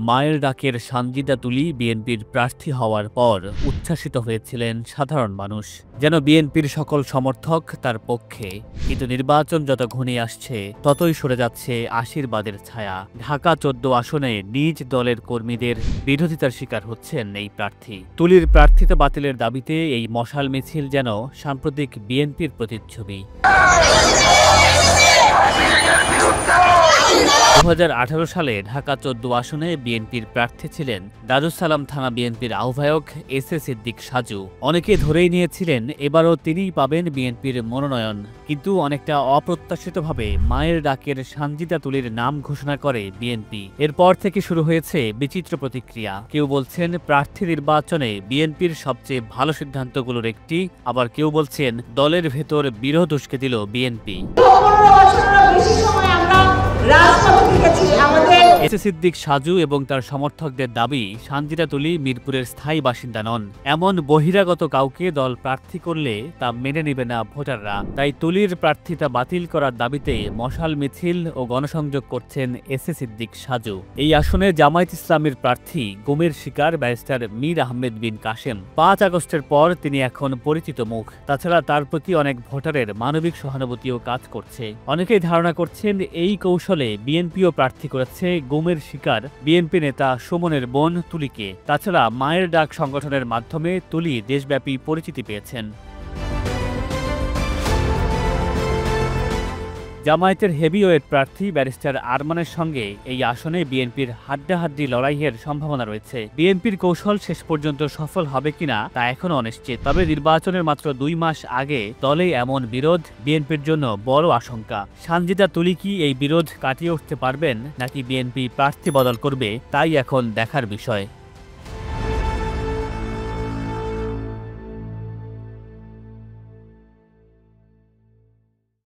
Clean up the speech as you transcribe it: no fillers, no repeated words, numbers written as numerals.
মায়ের ডাকের সানজিদা তুলি বিএনপির প্রার্থী হওয়ার পর উচ্ছ্বাসিত হয়েছিলেন সাধারণ মানুষ। যেন বিএনপির সকল সমর্থক তার পক্ষে। কিন্তু নির্বাচন যত ঘনিয়ে আসছে ততই সরে যাচ্ছে আশীর্বাদের ছায়া। ঢাকা ১৪ আসনে নিজ দলের কর্মীদের বিরোধিতার শিকার হচ্ছেন এই প্রার্থী। তুলির প্রার্থিতা বাতিলের দাবিতে এই মশাল মিছিল যেন সাম্প্রতিক বিএনপির প্রতিচ্ছবি। ২০১৮ সালে ঢাকা ১৪ আসনে বিএনপির প্রার্থী ছিলেন দারুস সালাম থানা বিএনপির আহ্বায়ক এস এ সিদ্দিক সাজু। অনেকে ধরেই নিয়েছিলেন এবারও তিনিই পাবেন বিএনপির মনোনয়ন, কিন্তু অনেকটা অপ্রত্যাশিতভাবে মায়ের ডাকের সানজিদা তুলির নাম ঘোষণা করে বিএনপি। এরপর থেকে শুরু হয়েছে বিচিত্র প্রতিক্রিয়া। কেউ বলছেন প্রার্থী নির্বাচনে বিএনপির সবচেয়ে ভালো সিদ্ধান্তগুলোর একটি, আবার কেউ বলছেন দলের ভেতর বিরোধ উস্কে দিল BNP. S A Siddique Saju এবং তার সমর্থকদের দাবি, সানজিদা তুলি মিরপুরের স্থায়ী বাসিন্দা নন। এমন বহিরাগত কাউকে দল প্রার্থী করলে তা মেনে নেবে না ভোটাররা। তাই তুলির প্রার্থিতা বাতিল করার দাবিতে মশাল মিছিল ও গণসংযোগ করছেন এস এ সিদ্দিক সাজু। এই আসনে জামায়াত ইসলামের প্রার্থী গুমের শিকার ব্যারিস্টার মীর আহমেদ বিন কাশেম। ৫ আগস্টের পর তিনি এখন পরিচিত মুখ। তাছাড়া তার প্রতি অনেক ভোটারের মানবিক সহানুভূতিও কাজ করছে। অনেকেই ধারণা করছেন এই কৌশলে বিএনপিও প্রার্থী করেছে গুমের শিকার বিএনপি নেতা সুমনের বোন তুলিকে। তাছাড়া মায়ের ডাক সংগঠনের মাধ্যমে তুলি দেশব্যাপী পরিচিতি পেয়েছেন। জামায়াতের হেভিওয়েট প্রার্থী ব্যারিস্টার আরমানের সঙ্গে এই আসনে বিএনপির হাড্ডাহাড্ডি লড়াইয়ের সম্ভাবনা রয়েছে। বিএনপির কৌশল শেষ পর্যন্ত সফল হবে কিনা তা এখনো অনিশ্চিত। তবে নির্বাচনের মাত্র ২ মাস আগে দলে এমন বিরোধ বিএনপির জন্য বড় আশঙ্কা। সানজিদা তুলি কি এই বিরোধ কাটিয়ে উঠতে পারবেন, নাকি বিএনপি প্রার্থী বদল করবে, তাই এখন দেখার বিষয়।